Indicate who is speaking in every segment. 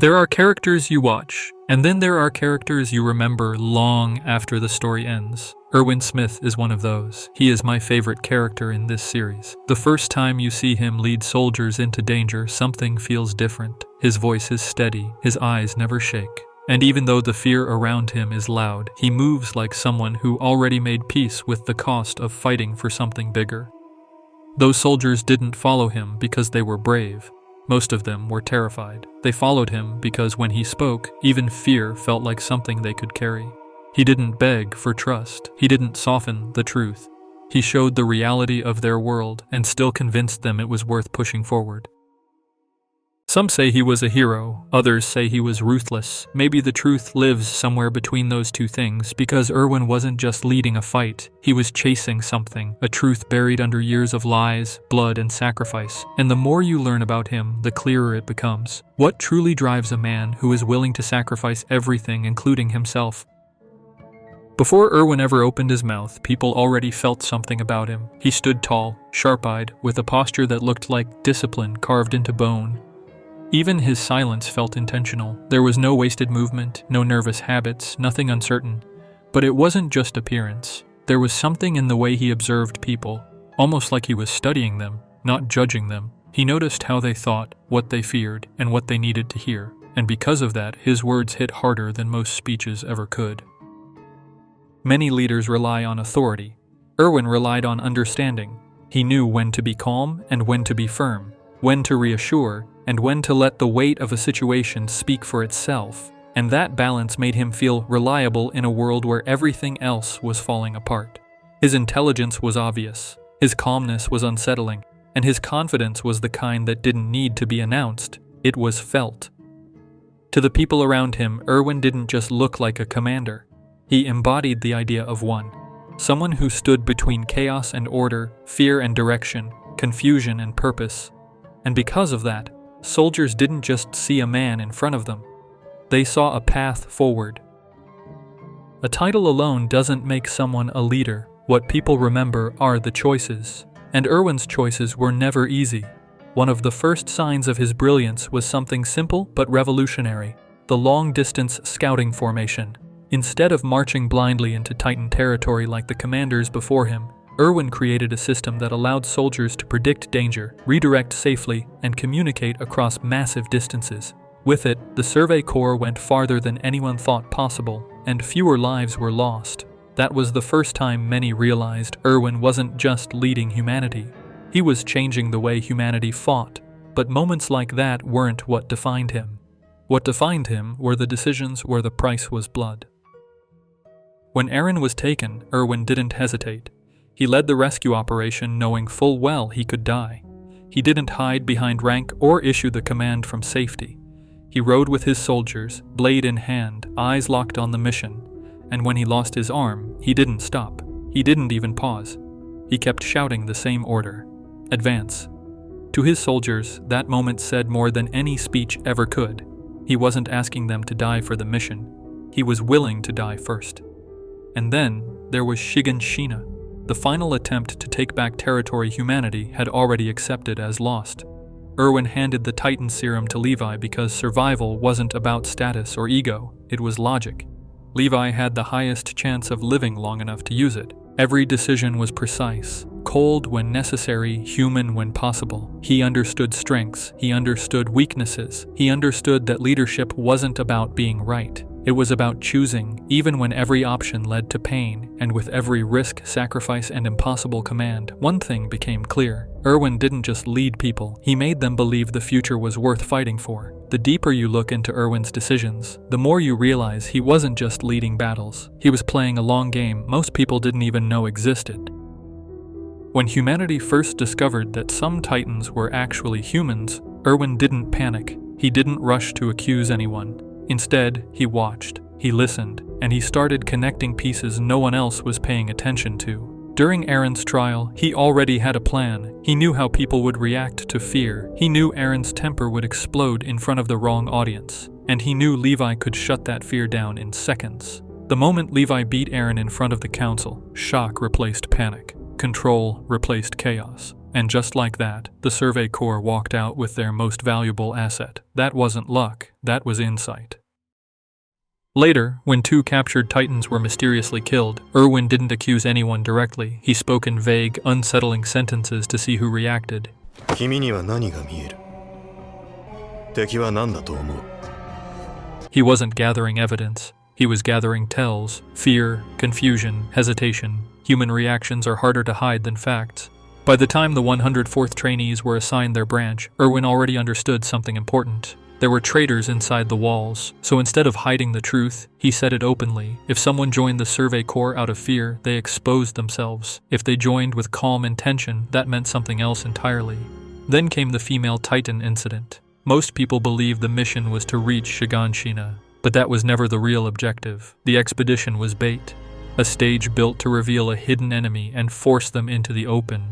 Speaker 1: There are characters you watch, and then there are characters you remember long after the story ends. Erwin Smith is one of those. He is my favorite character in this series. The first time you see him lead soldiers into danger, something feels different. His voice is steady, his eyes never shake. And even though the fear around him is loud, he moves like someone who already made peace with the cost of fighting for something bigger. Those soldiers didn't follow him because they were brave. Most of them were terrified. They followed him because when he spoke, even fear felt like something they could carry. He didn't beg for trust. He didn't soften the truth. He showed the reality of their world and still convinced them it was worth pushing forward. Some say he was a hero, others say he was ruthless. Maybe the truth lives somewhere between those two things, because Erwin wasn't just leading a fight, he was chasing something, a truth buried under years of lies, blood, and sacrifice. And the more you learn about him, the clearer it becomes. What truly drives a man who is willing to sacrifice everything, including himself? Before Erwin ever opened his mouth, people already felt something about him. He stood tall, sharp-eyed, with a posture that looked like discipline carved into bone. Even his silence felt intentional. There was no wasted movement, no nervous habits, nothing uncertain. But it wasn't just appearance. There was something in the way he observed people, almost like he was studying them, not judging them. He noticed how they thought, what they feared, and what they needed to hear. And because of that, his words hit harder than most speeches ever could. Many leaders rely on authority. Erwin relied on understanding. He knew when to be calm and when to be firm, when to reassure, and when to let the weight of a situation speak for itself. And that balance made him feel reliable in a world where everything else was falling apart. His intelligence was obvious, his calmness was unsettling, and his confidence was the kind that didn't need to be announced, it was felt. To the people around him, Erwin didn't just look like a commander. He embodied the idea of one. Someone who stood between chaos and order, fear and direction, confusion and purpose. And because of that, soldiers didn't just see a man in front of them. They saw a path forward. A title alone doesn't make someone a leader. What people remember are the choices. And Erwin's choices were never easy. One of the first signs of his brilliance was something simple but revolutionary: the long-distance scouting formation. Instead of marching blindly into Titan territory like the commanders before him, Erwin created a system that allowed soldiers to predict danger, redirect safely, and communicate across massive distances. With it, the Survey Corps went farther than anyone thought possible, and fewer lives were lost. That was the first time many realized Erwin wasn't just leading humanity. He was changing the way humanity fought, but moments like that weren't what defined him. What defined him were the decisions where the price was blood. When Erwin was taken, Erwin didn't hesitate. He led the rescue operation knowing full well he could die. He didn't hide behind rank or issue the command from safety. He rode with his soldiers, blade in hand, eyes locked on the mission. And when he lost his arm, he didn't stop. He didn't even pause. He kept shouting the same order: advance. To his soldiers, that moment said more than any speech ever could. He wasn't asking them to die for the mission. He was willing to die first. And then there was Shiganshina. The final attempt to take back territory humanity had already accepted as lost. Erwin handed the Titan serum to Levi because survival wasn't about status or ego, it was logic. Levi had the highest chance of living long enough to use it. Every decision was precise, cold when necessary, human when possible. He understood strengths, he understood weaknesses, he understood that leadership wasn't about being right. It was about choosing, even when every option led to pain, and with every risk, sacrifice, and impossible command, one thing became clear. Erwin didn't just lead people, he made them believe the future was worth fighting for. The deeper you look into Erwin's decisions, the more you realize he wasn't just leading battles. He was playing a long game most people didn't even know existed. When humanity first discovered that some Titans were actually humans, Erwin didn't panic. He didn't rush to accuse anyone. Instead, he watched, he listened, and he started connecting pieces no one else was paying attention to. During Erwin's trial, he already had a plan. He knew how people would react to fear. He knew Erwin's temper would explode in front of the wrong audience. And he knew Levi could shut that fear down in seconds. The moment Levi beat Erwin in front of the council, shock replaced panic. Control replaced chaos. And just like that, the Survey Corps walked out with their most valuable asset. That wasn't luck, that was insight. Later, when 2 captured Titans were mysteriously killed, Erwin didn't accuse anyone directly. He spoke in vague, unsettling sentences to see who reacted.
Speaker 2: 君には何が見える? 敵は何だと思う?
Speaker 1: He wasn't gathering evidence. He was gathering tells. Fear, confusion, hesitation. Human reactions are harder to hide than facts. By the time the 104th trainees were assigned their branch, Erwin already understood something important. There were traitors inside the walls, so instead of hiding the truth, he said it openly. If someone joined the Survey Corps out of fear, they exposed themselves. If they joined with calm intention, that meant something else entirely. Then came the female Titan incident. Most people believed the mission was to reach Shiganshina, but that was never the real objective. The expedition was bait, a stage built to reveal a hidden enemy and force them into the open.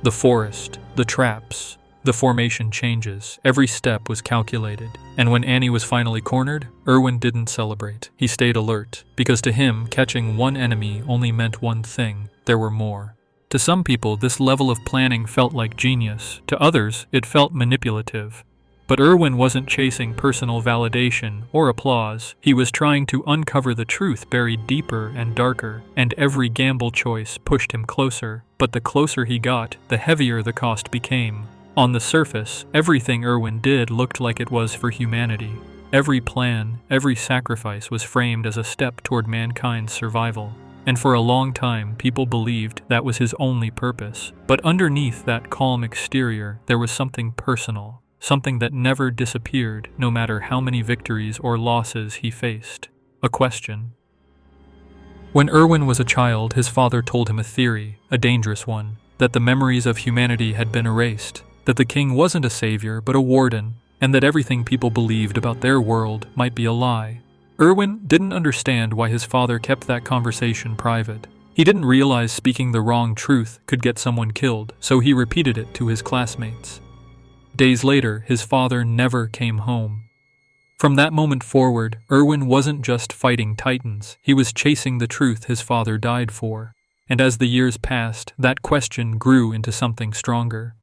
Speaker 1: The forest, the traps, the formation changes. Every step was calculated. And when Annie was finally cornered, Erwin didn't celebrate. He stayed alert, because to him, catching one enemy only meant one thing. There were more. To some people, this level of planning felt like genius. To others, it felt manipulative. But Erwin wasn't chasing personal validation or applause. He was trying to uncover the truth buried deeper and darker, and every gamble choice pushed him closer. But the closer he got, the heavier the cost became. On the surface, everything Erwin did looked like it was for humanity. Every plan, every sacrifice was framed as a step toward mankind's survival. And for a long time, people believed that was his only purpose. But underneath that calm exterior, there was something personal. Something that never disappeared, no matter how many victories or losses he faced. A question. When Erwin was a child, his father told him a theory, a dangerous one, that the memories of humanity had been erased, that the king wasn't a savior but a warden, and that everything people believed about their world might be a lie. Erwin didn't understand why his father kept that conversation private. He didn't realize speaking the wrong truth could get someone killed, so he repeated it to his classmates. Days later, his father never came home. From that moment forward, Erwin wasn't just fighting Titans, he was chasing the truth his father died for. And as the years passed, that question grew into something stronger.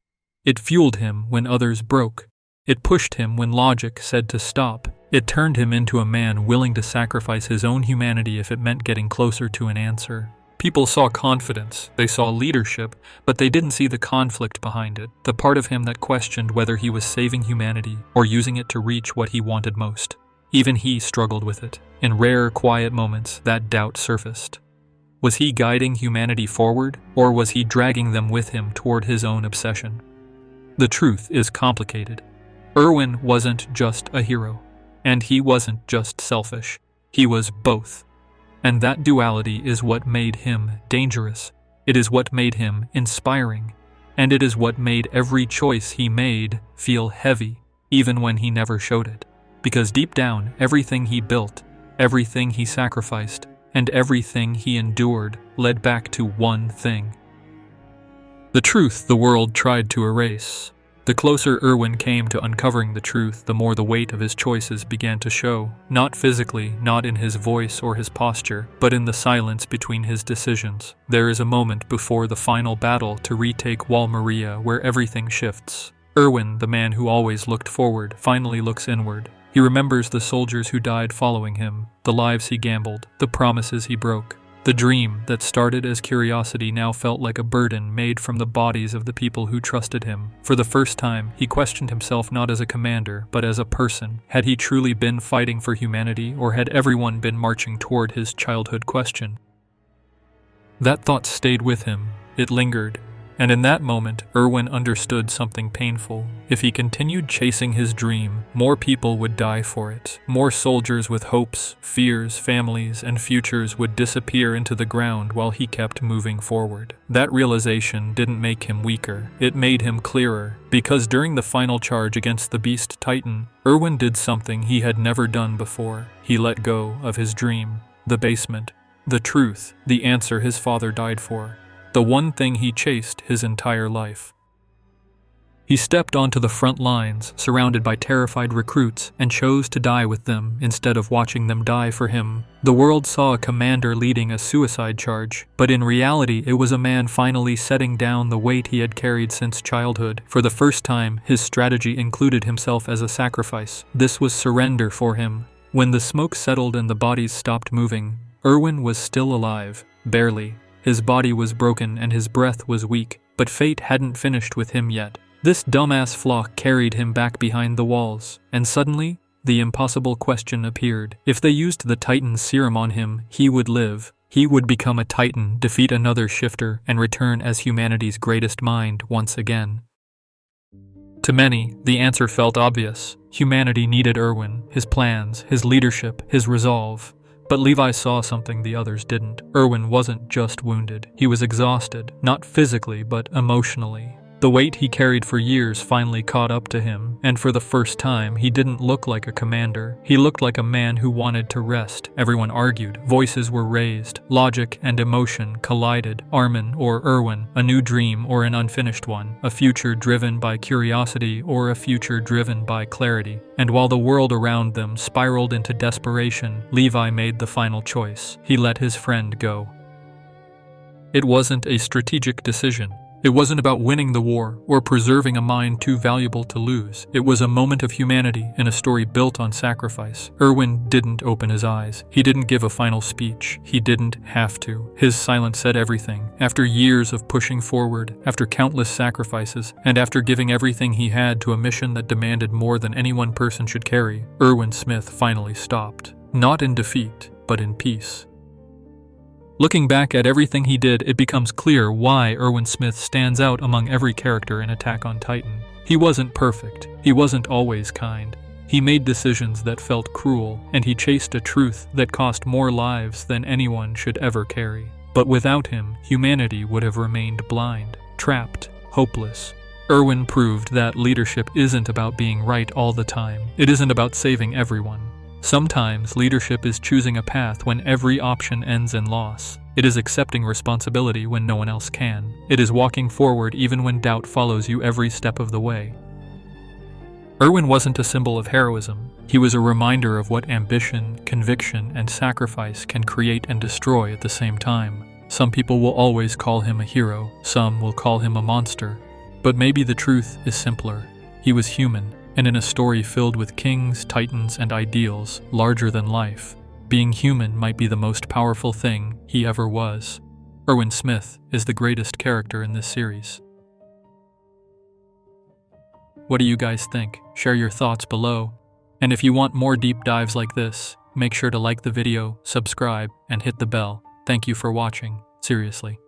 Speaker 1: It fueled him when others broke. It pushed him when logic said to stop. It turned him into a man willing to sacrifice his own humanity if it meant getting closer to an answer. People saw confidence, they saw leadership, but they didn't see the conflict behind it, the part of him that questioned whether he was saving humanity or using it to reach what he wanted most. Even he struggled with it. In rare, quiet moments, that doubt surfaced. Was he guiding humanity forward, or was he dragging them with him toward his own obsession? The truth is complicated. Erwin wasn't just a hero, and he wasn't just selfish. He was both. And that duality is what made him dangerous. It is what made him inspiring. And it is what made every choice he made feel heavy, even when he never showed it. Because deep down, everything he built, everything he sacrificed, and everything he endured led back to one thing. The truth the world tried to erase. The closer Erwin came to uncovering the truth, the more the weight of his choices began to show, not physically, not in his voice or his posture, but in the silence between his decisions. There is a moment before the final battle to retake Wal Maria where everything shifts. Erwin, the man who always looked forward, finally looks inward. He remembers the soldiers who died following him, the lives he gambled, the promises he broke. The dream that started as curiosity now felt like a burden made from the bodies of the people who trusted him. For the first time, he questioned himself not as a commander, but as a person. Had he truly been fighting for humanity, or had everyone been marching toward his childhood question? That thought stayed with him. It lingered. And in that moment, Erwin understood something painful. If he continued chasing his dream, more people would die for it. More soldiers with hopes, fears, families, and futures would disappear into the ground while he kept moving forward. That realization didn't make him weaker. It made him clearer. Because during the final charge against the Beast Titan, Erwin did something he had never done before. He let go of his dream, the basement, the truth, the answer his father died for. The one thing he chased his entire life. He stepped onto the front lines, surrounded by terrified recruits, and chose to die with them instead of watching them die for him. The world saw a commander leading a suicide charge, but in reality it was a man finally setting down the weight he had carried since childhood. For the first time, his strategy included himself as a sacrifice. This was surrender for him. When the smoke settled and the bodies stopped moving, Erwin was still alive, barely. His body was broken and his breath was weak, but fate hadn't finished with him yet. This dumbass flock carried him back behind the walls, and suddenly, the impossible question appeared. If they used the Titan's serum on him, he would live. He would become a Titan, defeat another shifter, and return as humanity's greatest mind once again. To many, the answer felt obvious. Humanity needed Erwin, his plans, his leadership, his resolve. But Levi saw something the others didn't. Erwin wasn't just wounded. He was exhausted, not physically, but emotionally. The weight he carried for years finally caught up to him, and for the first time, he didn't look like a commander. He looked like a man who wanted to rest. Everyone argued. Voices were raised. Logic and emotion collided. Armin or Erwin, a new dream or an unfinished one, a future driven by curiosity or a future driven by clarity. And while the world around them spiraled into desperation, Levi made the final choice. He let his friend go. It wasn't a strategic decision. It wasn't about winning the war or preserving a mind too valuable to lose. It was a moment of humanity in a story built on sacrifice. Erwin didn't open his eyes. He didn't give a final speech. He didn't have to. His silence said everything. After years of pushing forward, after countless sacrifices, and after giving everything he had to a mission that demanded more than any one person should carry, Erwin Smith finally stopped. Not in defeat, but in peace. Looking back at everything he did, it becomes clear why Erwin Smith stands out among every character in Attack on Titan. He wasn't perfect. He wasn't always kind. He made decisions that felt cruel, and he chased a truth that cost more lives than anyone should ever carry. But without him, humanity would have remained blind, trapped, hopeless. Erwin proved that leadership isn't about being right all the time. It isn't about saving everyone. Sometimes leadership is choosing a path when every option ends in loss. It is accepting responsibility when no one else can. It is walking forward even when doubt follows you every step of the way. Erwin wasn't a symbol of heroism. He was a reminder of what ambition, conviction, and sacrifice can create and destroy at the same time. Some people will always call him a hero. Some will call him a monster. But maybe the truth is simpler. He was human. And in a story filled with kings, titans, and ideals larger than life, being human might be the most powerful thing he ever was. Erwin Smith is the greatest character in this series. What do you guys think? Share your thoughts below. And if you want more deep dives like this, make sure to like the video, subscribe, and hit the bell. Thank you for watching. Seriously.